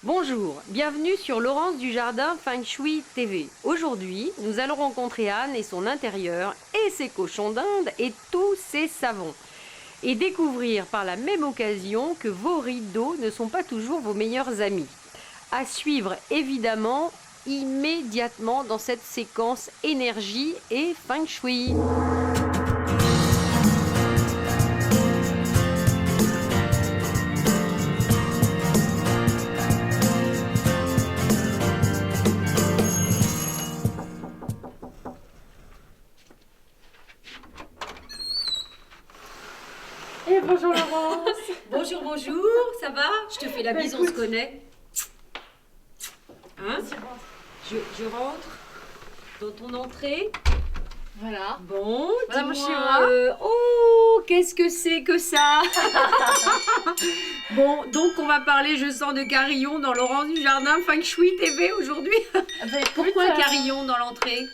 Bonjour, bienvenue sur Laurence du Jardin Feng Shui TV. Aujourd'hui, nous allons rencontrer Anne et son intérieur et ses cochons d'Inde et tous ses savons. Et découvrir par la même occasion que vos rideaux ne sont pas toujours vos meilleurs amis. À suivre évidemment immédiatement dans cette séquence énergie et Feng Shui. Et bonjour Laurence. Bonjour, bonjour, ça va? Je te fais la bise, on se connaît. Hein? Je rentre dans ton entrée. Voilà. Bon, Voilà mon dis-moi, schéma. oh, qu'est-ce que c'est que ça? Bon, donc on va parler, je sens, de carillon dans Laurence du Jardin Feng Shui TV aujourd'hui. Pourquoi carillon dans l'entrée?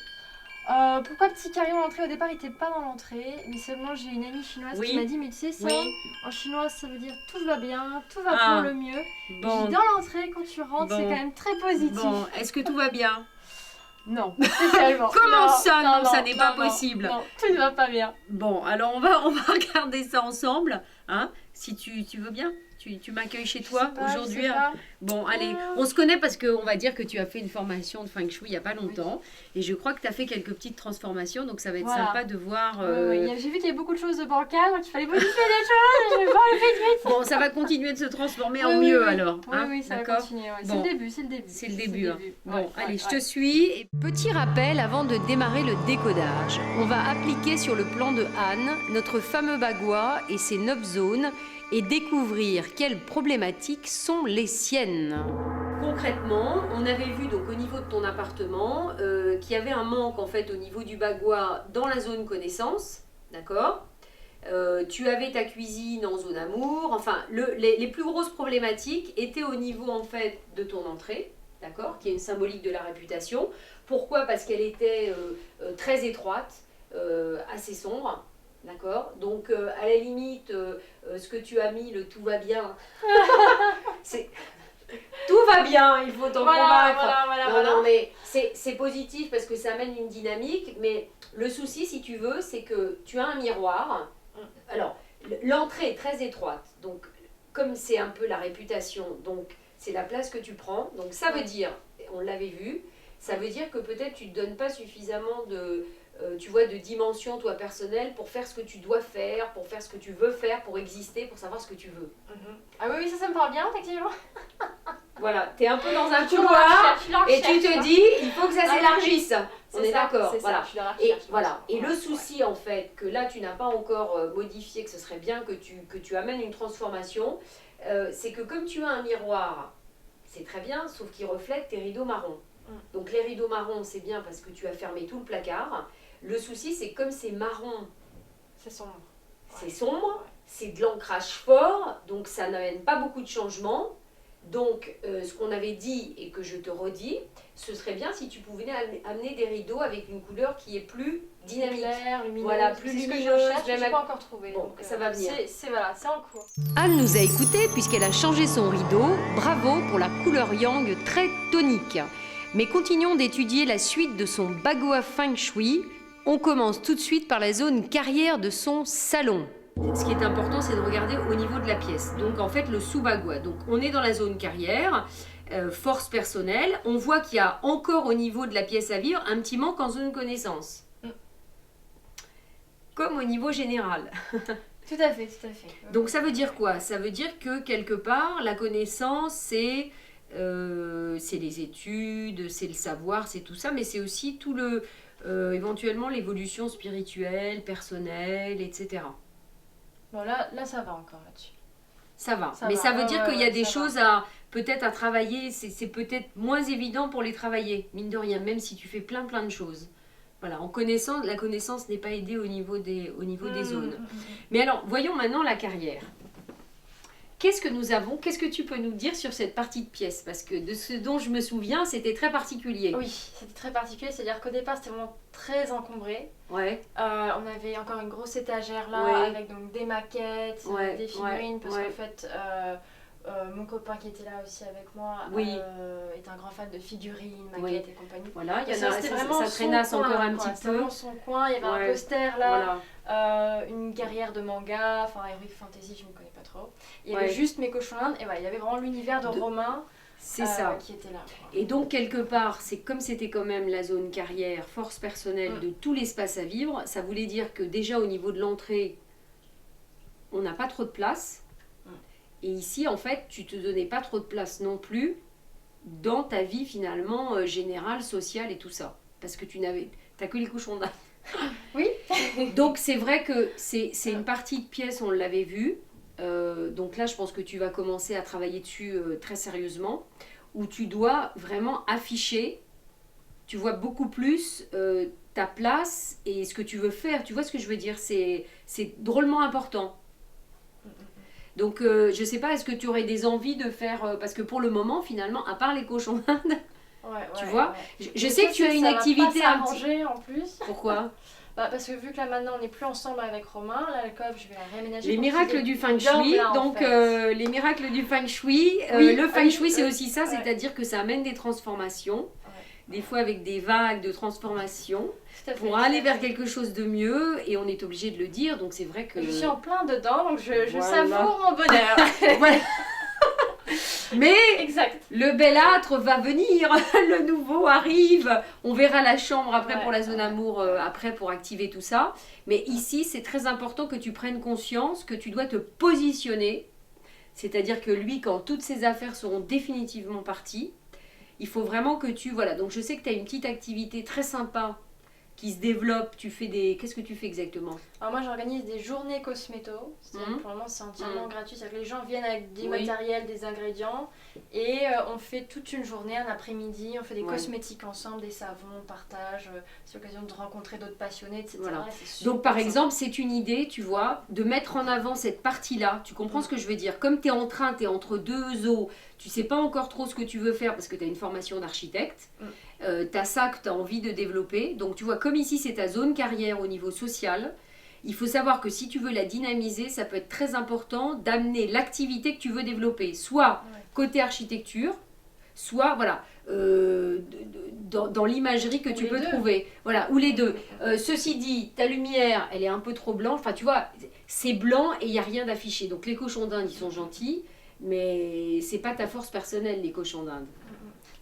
Pourquoi petit carillon à l'entrée? Au départ, il n'était pas dans l'entrée, mais seulement j'ai une amie chinoise Oui. qui m'a dit mais tu sais ça, Oui. en chinois ça veut dire tout va bien, tout va Ah. pour le mieux. Bon, J'ai dit, dans l'entrée, quand tu rentres, Bon. c'est quand même très positif. bon, est-ce que tout va bien? Non, spécialement. Comment Non, ça, non, ça n'est pas non, possible. Non, tout ne va pas bien. Bon, alors on va regarder ça ensemble, hein, si tu veux bien. Tu m'accueilles chez toi Je sais aujourd'hui. pas. Bon, allez, on se connaît parce qu'on va dire que tu as fait une formation de Feng Shui il n'y a pas longtemps. Et je crois que tu as fait quelques petites transformations, donc ça va être Voilà. sympa de voir... J'ai vu qu'il y avait beaucoup de choses bancales, donc il fallait modifier les choses, je vais voir le vite. Bon, ça va continuer de se transformer en Oui, mieux oui. alors. Oui, hein, oui, ça va d'accord. continuer. Ouais. Bon. C'est le début, c'est le début. C'est le début. Hein. Bon, Ouais, allez, ouais, je te suis. Et petit rappel avant de démarrer le décodage. On va appliquer sur le plan de Anne notre fameux bagua et ses 9 zones et découvrir quelles problématiques sont les siennes. Concrètement, on avait vu donc au niveau de ton appartement qu'il y avait un manque en fait au niveau du bagua dans la zone connaissance, d'accord. Tu avais ta cuisine en zone amour, enfin les plus grosses problématiques étaient au niveau en fait de ton entrée, d'accord, qui est une symbolique de la réputation. Pourquoi? Parce qu'elle était très étroite, assez sombre, d'accord. Donc à la limite, ce que tu as mis, le tout va bien, c'est tout va bien, il faut t'en convaincre. Non, mais c'est positif parce que ça amène une dynamique, mais le souci, si tu veux, c'est que tu as un miroir. Alors, l'entrée est très étroite, donc comme c'est un peu la réputation, donc c'est la place que tu prends. Donc ça veut dire, on l'avait vu, ça veut dire que peut-être tu ne te donnes pas suffisamment tu vois, de dimension, toi, personnelle, pour faire ce que tu dois faire, pour faire ce que tu veux faire, pour exister, pour savoir ce que tu veux. Ah oui, ça me parle bien, effectivement. Voilà, tu es un peu dans un Je couloir suis la et tu recherche, te dis, il faut que ça s'élargisse. On est d'accord, c'est voilà. ça, je suis la Et recherche. voilà. Et le Ouais. souci en fait que là tu n'as pas encore modifié, que ce serait bien que tu amènes une transformation, c'est que comme tu as un miroir, c'est très bien, sauf qu'il reflète tes rideaux marrons. Donc les rideaux marrons, c'est bien parce que tu as fermé tout le placard. Le souci, c'est comme c'est marron, C'est sombre. c'est sombre, c'est de l'ancrage fort, donc ça n'amène pas beaucoup de changements. Donc, ce qu'on avait dit et que je te redis, ce serait bien si tu pouvais amener des rideaux avec une couleur qui est plus dynamique. Clair, lumineuse. Voilà, plus C'est ce que je lumineuse, recherche, mais même je n'ai pas encore trouvé. Bon, donc, ça va venir. C'est en cours. Anne nous a écoutés puisqu'elle a changé son rideau. Bravo pour la couleur yang très tonique. Mais continuons d'étudier la suite de son bagua Feng Shui. On commence tout de suite par la zone carrière de son salon. Ce qui est important, c'est de regarder au niveau de la pièce. Donc en fait, le sous-bagua. Donc on est dans la zone carrière, force personnelle. On voit qu'il y a encore au niveau de la pièce à vivre un petit manque en zone connaissance. Comme au niveau général. Tout à fait, tout à fait. Donc ça veut dire quoi? Ça veut dire que quelque part, la connaissance, c'est les études, c'est le savoir, c'est tout ça, mais c'est aussi tout éventuellement l'évolution spirituelle, personnelle, etc. Bon, là, ça va encore là-dessus. Ça va. Ça Mais va, ça veut ouais, dire ouais, qu'il y a ouais, des ça choses à peut-être à travailler. C'est peut-être moins évident pour les travailler, mine de rien, même si tu fais plein de choses. Voilà, la connaissance n'est pas aidée au niveau des zones. Mais alors, voyons maintenant la carrière. Qu'est-ce que nous avons? Qu'est-ce que tu peux nous dire sur cette partie de pièce? Parce que de ce dont je me souviens, c'était très particulier. Oui, c'était très particulier, c'est-à-dire qu'au départ c'était vraiment très encombré. Ouais. On avait encore une grosse étagère là Ouais. avec donc des maquettes, Ouais, des figurines, ouais, parce ouais. qu'en fait mon copain qui était là aussi avec moi Oui. est un grand fan de figurines, Oui. maquettes et compagnie. Voilà, il y en Ça, a, c'était ça, vraiment ça son traînasse coin, encore un quoi. petit C'était peu. vraiment son coin, il y avait Ouais. un poster là, Voilà. une guerrière de manga, enfin Heroic Fantasy, je ne connais pas trop. Il y Ouais. avait juste mes cochons d'Inde, et voilà, il y avait vraiment l'univers de Romain C'est ça. qui était là. Quoi. Et donc, quelque part, c'est comme c'était quand même la zone carrière, force personnelle de tout l'espace à vivre, ça voulait dire que déjà au niveau de l'entrée, on n'a pas trop de place. Et ici, en fait, tu te donnais pas trop de place non plus dans ta vie finalement générale, sociale et tout ça. Parce que t'as que les cochons d'Inde. Oui. Donc c'est vrai que c'est une partie de pièce, on l'avait vu. Donc là, je pense que tu vas commencer à travailler dessus très sérieusement, où tu dois vraiment afficher, tu vois beaucoup plus ta place et ce que tu veux faire. Tu vois ce que je veux dire? C'est drôlement important. Donc je sais pas, est-ce que tu aurais des envies de faire... parce que pour le moment, finalement, à part les cochons d'Inde, tu vois, je sais que tu as une activité à manger en plus. Pourquoi? Parce que vu que là maintenant on n'est plus ensemble avec Romain, l'alcôve je vais la réaménager. Les miracles du feng shui, là, donc les miracles du feng shui, Oui, le feng shui c'est aussi ça, ouais. c'est-à-dire que ça amène des transformations, des fois avec des vagues de transformation, pour aller vers quelque chose de mieux, et on est obligé de le dire, donc c'est vrai que... Je suis en plein dedans, donc je Voilà. savoure mon bonheur. Voilà. Mais Exact. le bel âtre va venir, le nouveau arrive, on verra la chambre après pour la zone amour, après pour activer tout ça. Mais ici, c'est très important que tu prennes conscience que tu dois te positionner. C'est-à-dire que lui, quand toutes ses affaires seront définitivement parties, il faut vraiment que tu... Voilà, donc je sais que tu as une petite activité très sympa qui se développe. Tu fais des... Qu'est-ce que tu fais exactement? Alors moi j'organise des journées cosméto, c'est-à-dire que pour le moment c'est entièrement gratuit, c'est-à-dire que les gens viennent avec du matériel, des ingrédients et on fait toute une journée, un après-midi, on fait des cosmétiques ensemble, des savons, on partage, c'est l'occasion de rencontrer d'autres passionnés, etc. Voilà. Donc par exemple c'est une idée, tu vois, de mettre en avant cette partie-là, tu comprends ce que je veux dire? Comme tu es en train, tu es entre deux eaux, tu sais pas encore trop ce que tu veux faire parce que tu as une formation d'architecte, tu as ça que tu as envie de développer, donc tu vois comme ici c'est ta zone carrière au niveau social. Il faut savoir que si tu veux la dynamiser, ça peut être très important d'amener l'activité que tu veux développer, soit côté architecture, soit voilà, dans l'imagerie que tu peux trouver. Voilà, ou les deux. Ceci dit, ta lumière, elle est un peu trop blanche. Enfin, tu vois, c'est blanc et il n'y a rien d'affiché. Donc les cochons d'Inde, ils sont gentils, mais c'est pas ta force personnelle, les cochons d'Inde.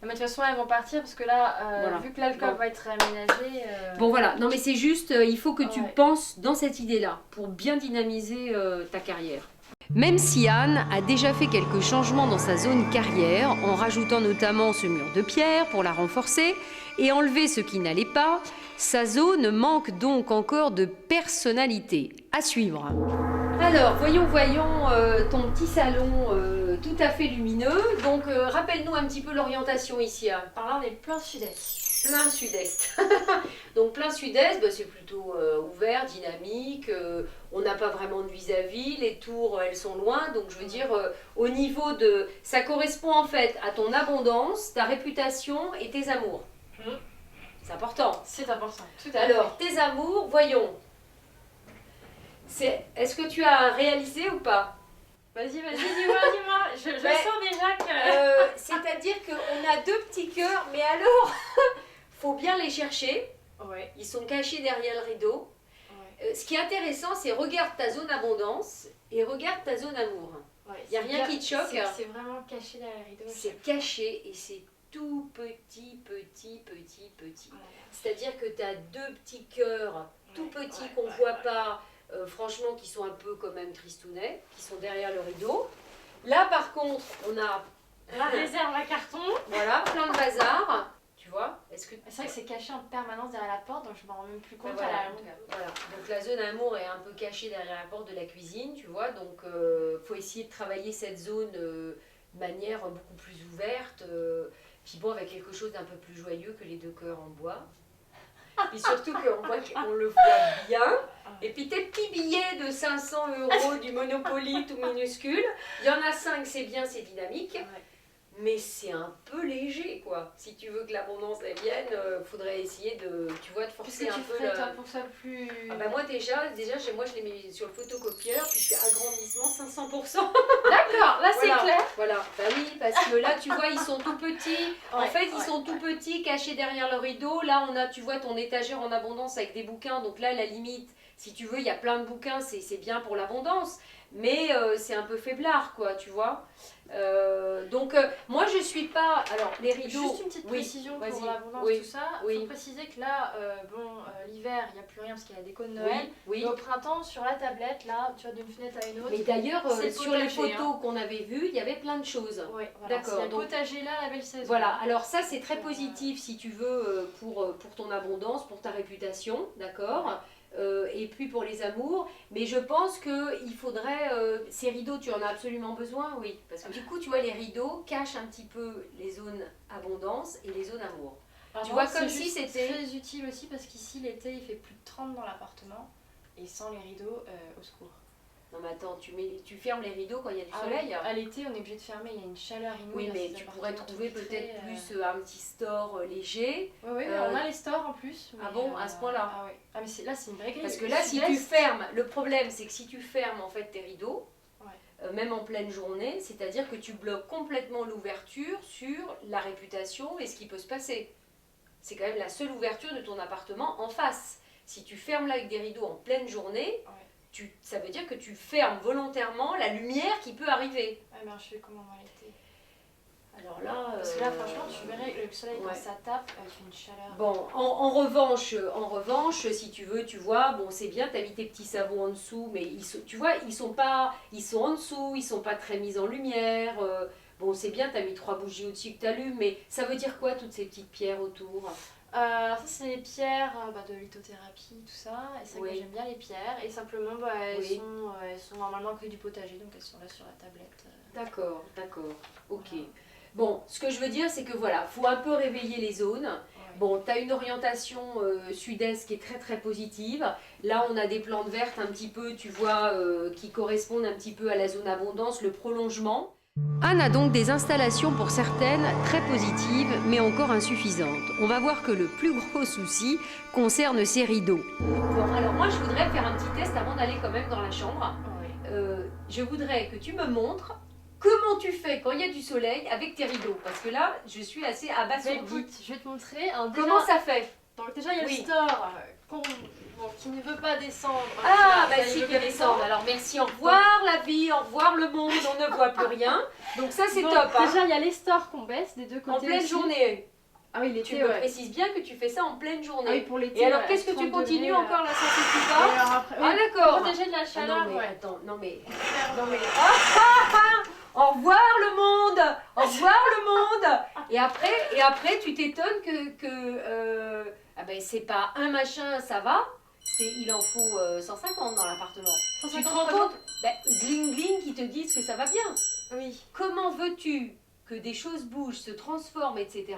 Mais de toute façon, elles vont partir parce que là, vu que l'alcool va être réaménagé... Bon voilà, non mais c'est juste, il faut que tu penses dans cette idée-là pour bien dynamiser ta carrière. Même si Anne a déjà fait quelques changements dans sa zone carrière, en rajoutant notamment ce mur de pierre pour la renforcer et enlever ce qui n'allait pas, sa zone manque donc encore de personnalité. À suivre. Alors, voyons ton petit salon tout à fait lumineux. Donc, rappelle-nous un petit peu l'orientation ici. Hein. Par là, on est plein sud-est. Plein sud-est. Donc, plein sud-est, bah, c'est plutôt ouvert, dynamique. On n'a pas vraiment de vis-à-vis. Les tours, elles sont loin. Donc, je veux dire, au niveau de... Ça correspond en fait à ton abondance, ta réputation et tes amours. C'est important. C'est important. Tout à fait. Alors, tes amours, voyons. Est-ce que tu as réalisé ou pas? Vas-y, dis-moi. Je sens déjà que... C'est-à-dire qu'on a deux petits cœurs, mais alors, faut bien les chercher. Ouais. Ils sont cachés derrière le rideau. Ce qui est intéressant, c'est regarde ta zone abondance et regarde ta zone amour. Il n'y a rien qui te choque. C'est vraiment caché derrière le rideau. C'est caché et c'est tout petit. C'est-à-dire que tu as deux petits cœurs tout petits qu'on ne voit pas. Franchement, qui sont un peu quand même tristounets, qui sont derrière le rideau. Là, par contre, on a la réserve à carton. Voilà, plein de bazar. Tu vois? C'est vrai que c'est caché en permanence derrière la porte, donc je m'en rends même plus compte. Voilà. Donc la zone amour est un peu cachée derrière la porte de la cuisine, tu vois. Donc faut essayer de travailler cette zone de manière beaucoup plus ouverte. Puis bon, avec quelque chose d'un peu plus joyeux que les deux cœurs en bois. Puis surtout qu'on le voit bien. Et puis tes petits billets de 500 € du Monopoly tout minuscule. Il y en a 5, c'est bien, c'est dynamique. mais c'est un peu léger, quoi. Si tu veux que l'abondance elle vienne, faudrait essayer de, tu vois, de forcer un peu. Toi pour ça plus. Ah bah moi déjà moi je l'ai mis sur le photocopieur, puis je fais agrandissement 500%. D'accord, là c'est Voilà, clair. Voilà, bah oui, parce que là tu vois ils sont tout petits. En Ouais, fait ils sont tout petits, cachés derrière le rideau. Là on a, tu vois, ton étagère en abondance avec des bouquins. Donc là à la limite, si tu veux, il y a plein de bouquins, c'est bien pour l'abondance. Mais c'est un peu faiblard, quoi, tu vois. Donc moi je suis pas. Alors les rideaux. Juste une petite précision vas-y. pour l'abondance, Oui, tout ça. Il oui. faut préciser que là, l'hiver, il n'y a plus rien parce qu'il y a la déco de Noël. Oui, Mais au printemps, sur la tablette, là, tu vois, d'une fenêtre à une autre. Mais d'ailleurs, c'est sur les potager, photos qu'on avait vues, il y avait plein de choses. Ouais, voilà. D'accord. C'est le potager là, la belle saison. Voilà, alors ça c'est très positif si tu veux pour ton abondance, pour ta réputation, d'accord. Et puis pour les amours, mais je pense qu'il faudrait, ces rideaux tu en as absolument besoin, oui, parce que du coup tu vois les rideaux cachent un petit peu les zones abondance et les zones amour. Alors, tu vois, c'est comme si juste c'était... très utile aussi parce qu'ici l'été il fait plus de 30 dans l'appartement et sans les rideaux, au secours. Non mais attends, tu fermes les rideaux quand il y a du soleil. À l'été on est obligé de fermer, il y a une chaleur inouïe. Oui, mais tu pourrais trouver peut-être plus un petit store léger. Oui, on a les stores en plus. Ah bon, à ce point-là? Ah oui. Ah mais là c'est une vraie grille. Parce que là, si tu fermes, le problème c'est que si tu fermes en fait tes rideaux, même en pleine journée, c'est-à-dire que tu bloques complètement l'ouverture sur la réputation et ce qui peut se passer. C'est quand même la seule ouverture de ton appartement en face. Si tu fermes là avec des rideaux en pleine journée, ça veut dire que tu fermes volontairement la lumière qui peut arriver. Ouais, mais je fais comment dans l'été? Alors là... Parce que là, franchement, tu verrais le soleil quand ça tape, il fait une chaleur. Bon, en revanche, si tu veux, tu vois, bon, c'est bien, tu as mis tes petits savons en dessous, mais tu vois, ils sont en dessous, ils sont pas très mis en lumière. Bon, c'est bien, tu as mis 3 bougies au-dessus que tu allumes, mais ça veut dire quoi, toutes ces petites pierres autour? Ça c'est les pierres de lithothérapie, tout ça, et c'est que j'aime bien les pierres, et simplement elles sont normalement que du potager, donc elles sont là sur la tablette. D'accord, ok. Voilà. Bon, ce que je veux dire c'est que voilà, faut un peu réveiller les zones. Bon, tu as une orientation sud-est qui est très très positive. Là on a des plantes vertes un petit peu, tu vois, qui correspondent un petit peu à la zone abondance, le prolongement. Anne a donc des installations pour certaines très positives, mais encore insuffisantes. On va voir que le plus gros souci concerne ces rideaux. Bon, alors moi je voudrais faire un petit test avant d'aller quand même dans la chambre. Je voudrais que tu me montres comment tu fais quand il y a du soleil avec tes rideaux. Parce que là, je suis assez abasourdie. Je vais te montrer. Comment ça fait? Donc déjà il y a le store qui ne veut pas descendre. Ah, bah si, il veut descendre. Alors merci, au revoir la vie, au revoir le monde, on ne voit plus rien. Donc ça c'est top. Déjà il y a les stores qu'on baisse des deux côtés. En pleine journée. Ah oui, tu me précises bien que tu fais ça en pleine journée. Ah oui, pour l'été. Et alors qu'est-ce que tu continues encore là, ça c'est pas? Ah d'accord. Protéger de la chaleur. Attends, non mais. Au revoir le monde, au revoir le monde. Et après tu t'étonnes que c'est pas un machin, ça va. Il en faut 150 dans l'appartement. Tu te rends compte? Gling gling qui te disent que ça va bien. Oui. Comment veux-tu que des choses bougent, se transforment, etc.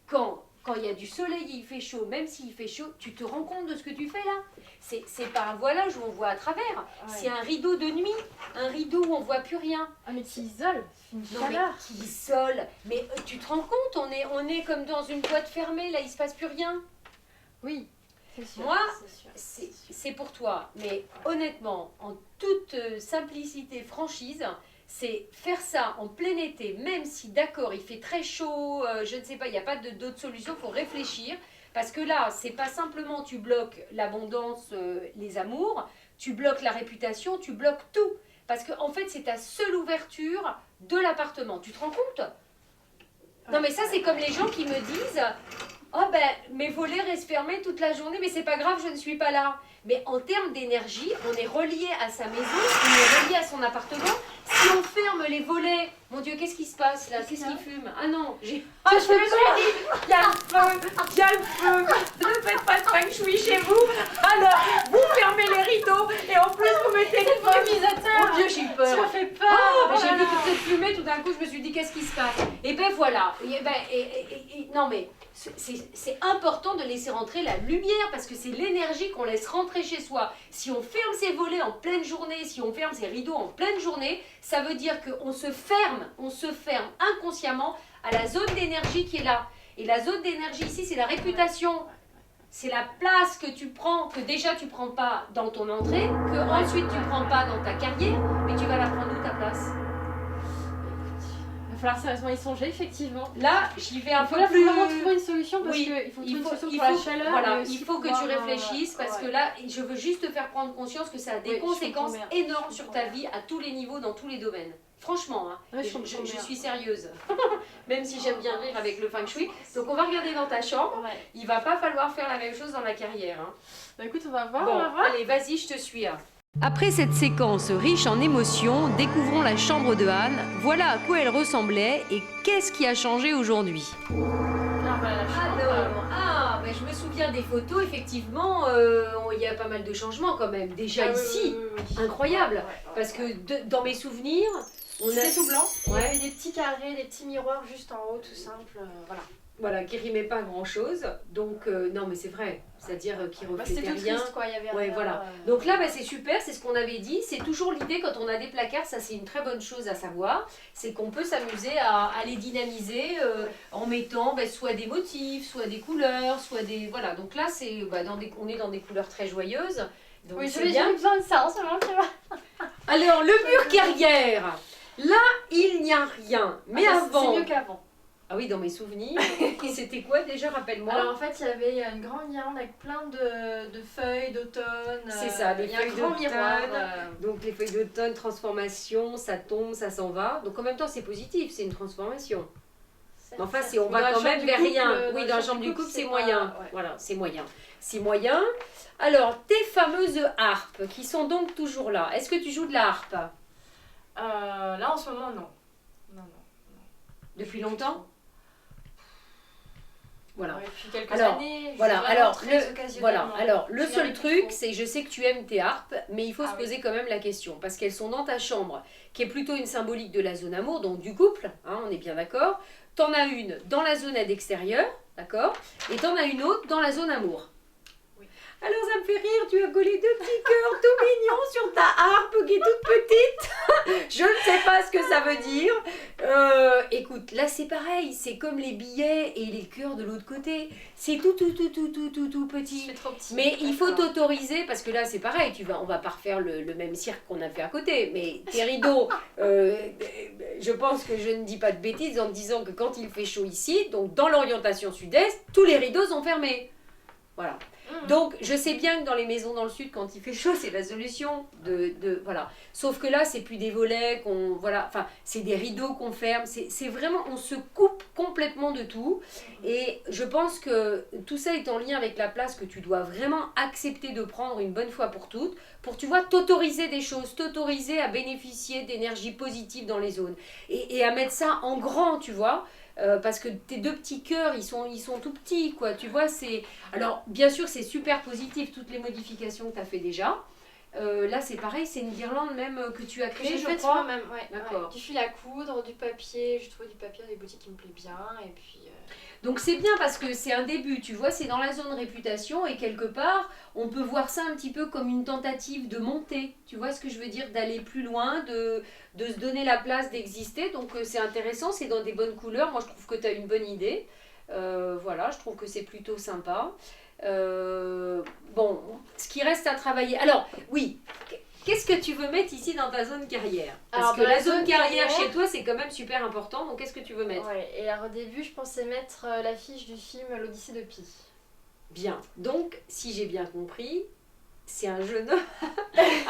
Quand il y a du soleil et il fait chaud, même s'il fait chaud, tu te rends compte de ce que tu fais là? C'est pas un voilage où on voit à travers, c'est un rideau de nuit, un rideau où on voit plus rien. Ah mais qui isole, c'est une chaleur. Mais qui isole, mais tu te rends compte, on est comme dans une boîte fermée, là il se passe plus rien. Oui, c'est sûr. Moi, c'est pour toi, mais honnêtement, en toute simplicité, franchise, c'est faire ça en plein été, même si d'accord il fait très chaud, je ne sais pas, il n'y a pas d'autre solution, il faut réfléchir. Parce que là, c'est pas simplement tu bloques l'abondance, les amours, tu bloques la réputation, tu bloques tout. Parce qu'en fait, c'est ta seule ouverture de l'appartement. Tu te rends compte? Non mais ça, c'est comme les gens qui me disent « Oh ben, mes volets restent fermés toute la journée, mais c'est pas grave, je ne suis pas là. » Mais en termes d'énergie, on est relié à sa maison, on est relié à son appartement. Si on ferme les volets, mon Dieu, qu'est-ce qui se passe là? Qu'est-ce qui fume? Ah non, je me suis dit, il y a le feu, il y a le feu. Ne faites pas de feng shui chez vous. Alors, vous fermez les rideaux et en plus vous mettez le feu. Mon Dieu, j'ai eu peur. Ça fait peur. J'ai vu toute cette fumée, tout d'un coup, je me suis dit, qu'est-ce qui se passe? Et ben voilà. Non mais, c'est important de laisser rentrer la lumière parce que c'est l'énergie qu'on laisse rentrer chez soi. Si on ferme ses volets en pleine journée, si on ferme ses rideaux en pleine journée, ça veut dire qu'on se ferme on se ferme inconsciemment à la zone d'énergie qui est là. Et la zone d'énergie ici, c'est la réputation. C'est la place que tu prends, que déjà tu prends pas dans ton entrée, que ensuite tu prends pas dans ta carrière, mais tu vas la prendre où ta place? Il va falloir sérieusement y songer, effectivement. Là, j'y vais un peu Il plus. faut vraiment trouver une solution parce Oui, qu'il faut trouver une solution il pour la faut- chaleur. Voilà, mais aussi il faut que pouvoir, tu réfléchisses parce que là, je veux juste te faire prendre conscience que ça a des Oui, je conséquences comprends bien. énormes Je sur comprends ta bien. vie à tous les niveaux, dans tous les domaines. Franchement, hein, Ouais, je je comprends bien. suis sérieuse, même si j'aime bien rire avec le feng shui. Donc on va regarder dans ta chambre, Ouais. il va pas falloir faire la même chose dans la carrière. Hein. Bah écoute, on va voir, Bon, on va voir. allez, vas-y, je te suis. Hein. Après cette séquence riche en émotions, découvrons la chambre de Anne. Voilà à quoi elle ressemblait et qu'est-ce qui a changé aujourd'hui. Alors voilà la chambre. Ben, je me souviens des photos, effectivement, il y a pas mal de changements quand même. Déjà Ah oui, ici, oui, oui, oui. incroyable, Ouais, ouais, parce ouais. que dans mes souvenirs, on a... C'était tout blanc. Il y Ouais. avait des petits carrés, des petits miroirs juste en haut, tout simple. Voilà. Voilà, qui rimaient pas grand chose. Donc, non, mais c'est vrai, c'est-à-dire qui Bah, reflétaient c'était tout rien. triste quoi, il y avait Ouais, rien, voilà. Donc là, bah, c'est super, c'est ce qu'on avait dit. C'est toujours l'idée quand on a des placards, ça c'est une très bonne chose à savoir, c'est qu'on peut s'amuser à les dynamiser en mettant soit des motifs, soit des couleurs, soit des... Voilà, donc là, c'est on est dans des couleurs très joyeuses. Donc Oui, c'est j'avais bien. jamais besoin de ça en ce moment, tu vois. Alors, le mur carrière, là, il n'y a rien. Mais Ah, avant... c'est mieux qu'avant. Ah oui, dans mes souvenirs, c'était quoi déjà, rappelle-moi? Alors en fait, il y avait une grande guirlande avec plein de feuilles d'automne. C'est ça, des il y a feuilles un grand d'automne. miroir. Donc les feuilles d'automne, transformation, ça tombe, ça s'en va. Donc en même temps c'est positif, c'est une transformation. Mais enfin on va quand même vers rien. Oui, dans la chambre du couple c'est moyen. Ouais. Voilà, c'est moyen. C'est moyen. Alors tes fameuses harpes qui sont donc toujours là. Est-ce que tu joues de la harpe Là en ce moment, non. Non. depuis longtemps? Voilà. Ouais, depuis quelques Alors, années. Voilà, vraiment alors, très le occasionnellement. seul Jamais truc, trop. c'est je sais que tu aimes tes harpes, mais il faut se Ah oui. poser quand même la question, parce qu'elles sont dans ta chambre, qui est plutôt une symbolique de la zone amour, donc du couple, hein, on est bien d'accord. T'en as une dans la zone aide extérieure, d'accord, et t'en as une autre dans la zone amour. Oui. Alors ça me fait rire, tu as collé deux petits cœurs tout mignons sur ta harpe qui est toute petite. Je ne sais pas ce que ça veut dire. Écoute, là c'est pareil, c'est comme les billets et les cœurs de l'autre côté. C'est tout petit. C'est trop petit. Mais il faut D'accord. t'autoriser, parce que là c'est pareil, on va pas refaire le même cirque qu'on a fait à côté, mais tes rideaux, je pense que je ne dis pas de bêtises en te disant que quand il fait chaud ici, donc dans l'orientation sud-est, tous les rideaux sont fermés. Voilà. Donc je sais bien que dans les maisons dans le sud, quand il fait chaud, c'est la solution voilà. Sauf que là, c'est plus des volets qu'on voilà, enfin c'est des rideaux qu'on ferme. C'est vraiment, on se coupe complètement de tout. Et je pense que tout ça est en lien avec la place que tu dois vraiment accepter de prendre une bonne fois pour toutes, pour tu vois t'autoriser des choses, t'autoriser à bénéficier d'énergie positive dans les zones et à mettre ça en grand, tu vois. Parce que tes deux petits cœurs, ils sont tout petits, quoi. Tu vois, c'est... Alors, bien sûr, c'est super positif, toutes les modifications que tu as fait déjà. Là, c'est pareil, c'est une guirlande même que tu as Que créée, j'ai je fait crois. moi-même, ouais. D'accord. Du fil à coudre, du papier. J'ai trouvé du papier dans des boutiques qui me plaît bien. Et puis. Donc, c'est bien parce que c'est un début, tu vois, c'est dans la zone réputation et quelque part, on peut voir ça un petit peu comme une tentative de monter. Tu vois ce que je veux dire? D'aller plus loin, de se donner la place d'exister. Donc, c'est intéressant, c'est dans des bonnes couleurs. Moi, je trouve que tu as une bonne idée. Voilà, je trouve que c'est plutôt sympa. Bon, ce qui reste à travailler. Alors, oui, qu'est-ce que tu veux mettre ici dans ta zone carrière? Parce Alors, que dans la la zone zone carrière carrière- chez toi, c'est quand même super important. Donc, qu'est-ce que tu veux mettre? Ouais, et alors au début, je pensais mettre l'affiche du film L'Odyssée de Pi. Bien. Donc, si j'ai bien compris, c'est un jeune homme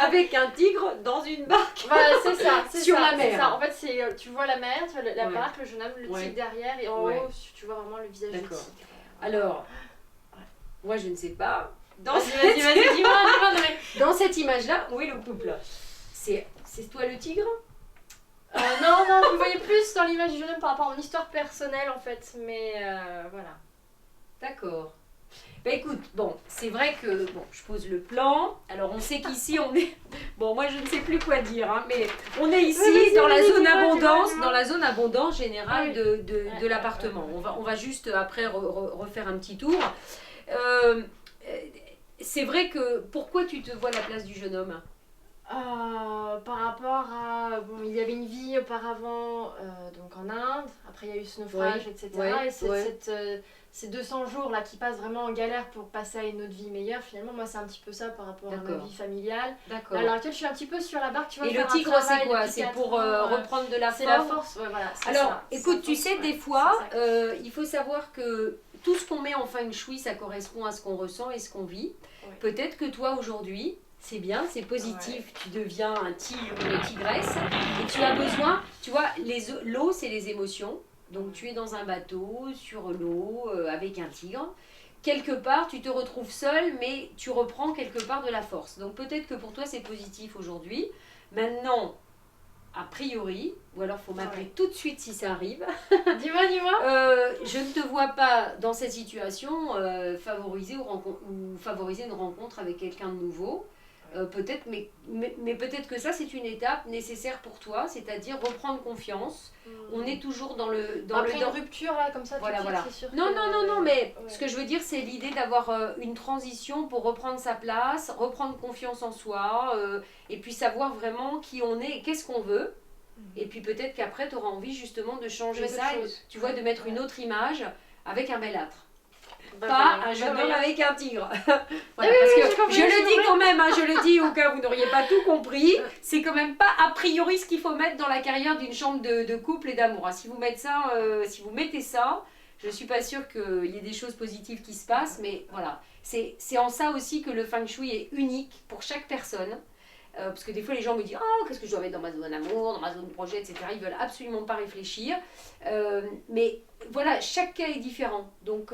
avec un tigre dans une barque. Voilà, c'est ça, c'est Sur ça, la c'est mer. ça. En fait, tu vois la mer, tu vois la Ouais. barque, le jeune homme, le Ouais. tigre derrière, et en Ouais. haut, tu vois vraiment le visage du D'accord. tigre. Alors, moi, je ne sais pas. Dans Vas-y, cette, dis-moi, non, mais- dans cette image-là, où est le couple? C'est toi le tigre? Non, je me voyais plus dans l'image du jeune homme par rapport à mon histoire personnelle en fait, mais voilà. D'accord. Bah écoute, bon, c'est vrai que, bon, je pose le plan. Alors, on sait qu'ici, on est... Bon, moi, je ne sais plus quoi dire, hein, mais on est ici Vas-y, dans la vas-y, zone dis-moi, abondance, dis-moi. dans la zone abondance générale Oui. de l'appartement. On va juste, après, refaire un petit tour. C'est vrai que, pourquoi tu te vois à la place du jeune homme? Par rapport à... Bon, il y avait une vie auparavant donc en Inde, après il y a eu ce naufrage, etc. Et ces 200 jours là qui passent vraiment en galère pour passer à une autre vie meilleure, finalement moi c'est un petit peu ça par rapport à ma vie familiale. D'accord. À l'heure actuelle je suis un petit peu sur la barque, tu vois. Et le tigre c'est quoi? C'est pour reprendre de la force? C'est la force, ouais, voilà. Alors ça, écoute, tu sais, des fois, il il faut savoir que tout ce qu'on met en feng shui, ça correspond à ce qu'on ressent et ce qu'on vit. Ouais. Peut-être que toi aujourd'hui, c'est bien, c'est positif, tu deviens un tigre ou une tigresse et tu as besoin, tu vois, l'eau c'est les émotions. Donc tu es dans un bateau, sur l'eau, avec un tigre. Quelque part, tu te retrouves seul, mais tu reprends quelque part de la force. Donc peut-être que pour toi, c'est positif aujourd'hui. Maintenant, a priori, ou alors il faut m'appeler tout de suite si ça arrive. Dis-moi. Je ne te vois pas dans cette situation favoriser ou favoriser une rencontre avec quelqu'un de nouveau. Peut-être, mais peut-être que ça c'est une étape nécessaire pour toi, c'est-à-dire reprendre confiance. On est toujours dans le une rupture là comme ça. Voilà. C'est sûr non, mais ce que je veux dire c'est l'idée d'avoir une transition pour reprendre sa place, reprendre confiance en soi, et puis savoir vraiment qui on est et qu'est-ce qu'on veut. Et puis peut-être qu'après tu auras envie justement de changer ça, tu vois, de mettre une autre image avec un bel âtre. Pas un jeune homme avec un tigre. Voilà, parce que je le dis quand même, je le dis au cas où vous n'auriez pas tout compris, c'est quand même pas a priori ce qu'il faut mettre dans la carrière d'une chambre de couple et d'amour. Si vous mettez ça, je suis pas sûre qu'il y ait des choses positives qui se passent, mais voilà. C'est en ça aussi que le feng shui est unique pour chaque personne. Parce que des fois les gens me disent « Oh, qu'est-ce que je dois mettre dans ma zone amour, dans ma zone projet, etc. » Ils veulent absolument pas réfléchir. Mais voilà, chaque cas est différent. Donc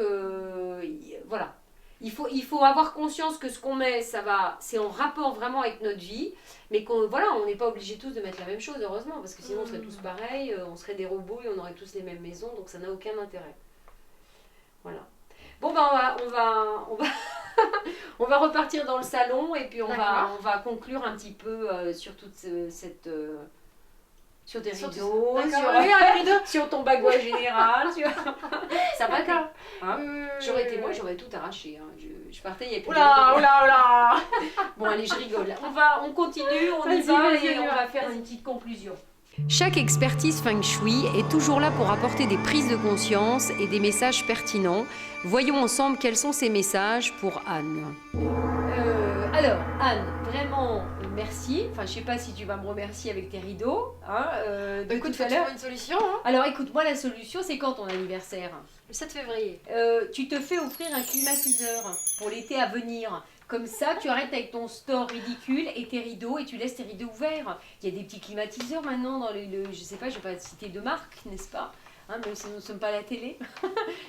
voilà. Il faut avoir conscience que ce qu'on met, c'est en rapport vraiment avec notre vie. Mais on n'est pas obligés tous de mettre la même chose, heureusement. Parce que sinon on serait tous pareils, on serait des robots et on aurait tous les mêmes maisons. Donc ça n'a aucun intérêt. Voilà. Bon, ben on va repartir dans le salon et puis on va conclure un petit peu sur toute cette... sur tes rideaux, sur ton bagouage général. Ça va, j'aurais été moi, j'aurais tout arraché. Je partais, il n'y avait plus Oula. Bon, allez, je rigole. On continue, on y va et on va faire une petite conclusion. Chaque expertise feng shui est toujours là pour apporter des prises de conscience et des messages pertinents. Voyons ensemble quels sont ces messages pour Anne. Alors, Anne, vraiment merci. Enfin, je sais pas si tu vas me remercier avec tes rideaux. Écoute, faut trouver une solution. Alors, écoute, moi, la solution, c'est quand ton anniversaire? Le 7 février. Tu te fais offrir un climatiseur pour l'été à venir. Comme ça, tu arrêtes avec ton store ridicule et tes rideaux et tu laisses tes rideaux ouverts. Il y a des petits climatiseurs maintenant dans je sais pas, je vais pas citer de marque, n'est-ce pas? Même si nous ne sommes pas à la télé.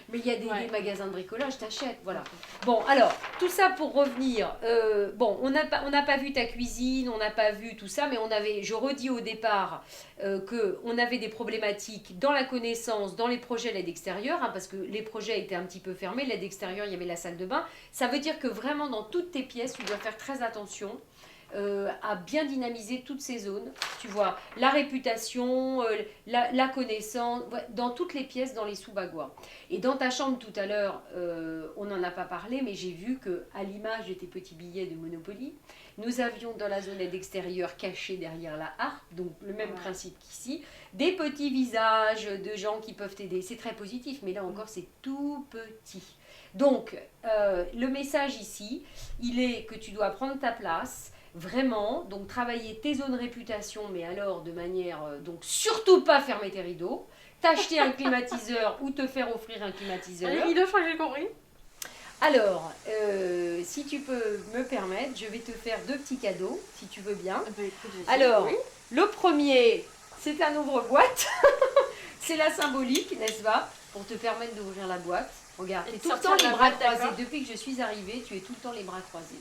Mais il y a des magasins de bricolage, t'achètes, voilà. Bon, alors, tout ça pour revenir. On n'a pas vu ta cuisine, on n'a pas vu tout ça, mais je redis au départ qu'on avait des problématiques dans la connaissance, dans les projets l'aide extérieure, parce que les projets étaient un petit peu fermés, l'aide extérieure, il y avait la salle de bain. Ça veut dire que vraiment, dans toutes tes pièces, tu dois faire très attention. À bien dynamiser toutes ces zones, tu vois, la réputation, la connaissance, dans toutes les pièces, dans les sous-bagois. Et dans ta chambre tout à l'heure, on n'en a pas parlé, mais j'ai vu qu'à l'image de tes petits billets de Monopoly, nous avions dans la zone aide extérieure cachée derrière la harpe, donc le même principe qu'ici, des petits visages de gens qui peuvent t'aider. C'est très positif, mais là encore c'est tout petit. Donc, le message ici, il est que tu dois prendre ta place, vraiment, donc travailler tes zones réputation, mais alors de manière, donc surtout pas fermer tes rideaux, t'acheter un climatiseur ou te faire offrir un climatiseur. Les rideaux, je crois que j'ai compris. Alors, si tu peux me permettre, je vais te faire 2 petits cadeaux, si tu veux bien. Alors, le premier, c'est un ouvre-boîte, c'est la symbolique, n'est-ce pas, pour te permettre d'ouvrir la boîte. Regarde, tu es tout le temps les bras croisés. Depuis que je suis arrivée, tu es tout le temps les bras croisés.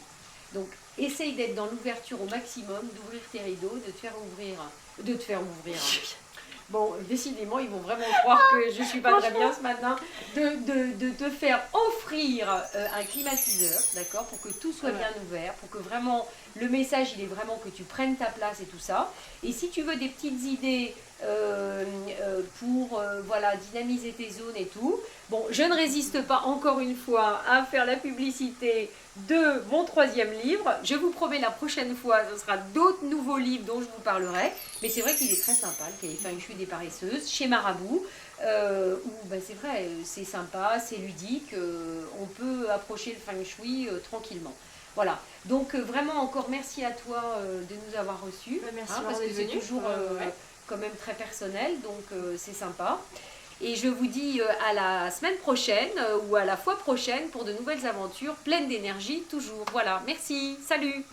Donc, essaye d'être dans l'ouverture au maximum, d'ouvrir tes rideaux, de te faire ouvrir. Bon, décidément, ils vont vraiment croire que je ne suis pas très bien ce matin. De te faire offrir un climatiseur, d'accord, pour que tout soit bien ouvert, pour que vraiment, le message, il est vraiment que tu prennes ta place et tout ça. Et si tu veux des petites idées pour voilà, dynamiser tes zones et tout. Bon, je ne résiste pas encore une fois à faire la publicité de mon 3e livre. Je vous promets la prochaine fois, ce sera d'autres nouveaux livres dont je vous parlerai. Mais c'est vrai qu'il est très sympa, le cahier Feng Shui des paresseuses, chez Marabout. Où ben, c'est vrai, c'est sympa, c'est ludique, on peut approcher le Feng Shui tranquillement. Voilà, donc vraiment encore merci à toi de nous avoir reçus. Merci parce que c'est toujours quand même très personnel, donc c'est sympa. Et je vous dis à la semaine prochaine ou à la fois prochaine pour de nouvelles aventures pleines d'énergie toujours. Voilà, merci, salut!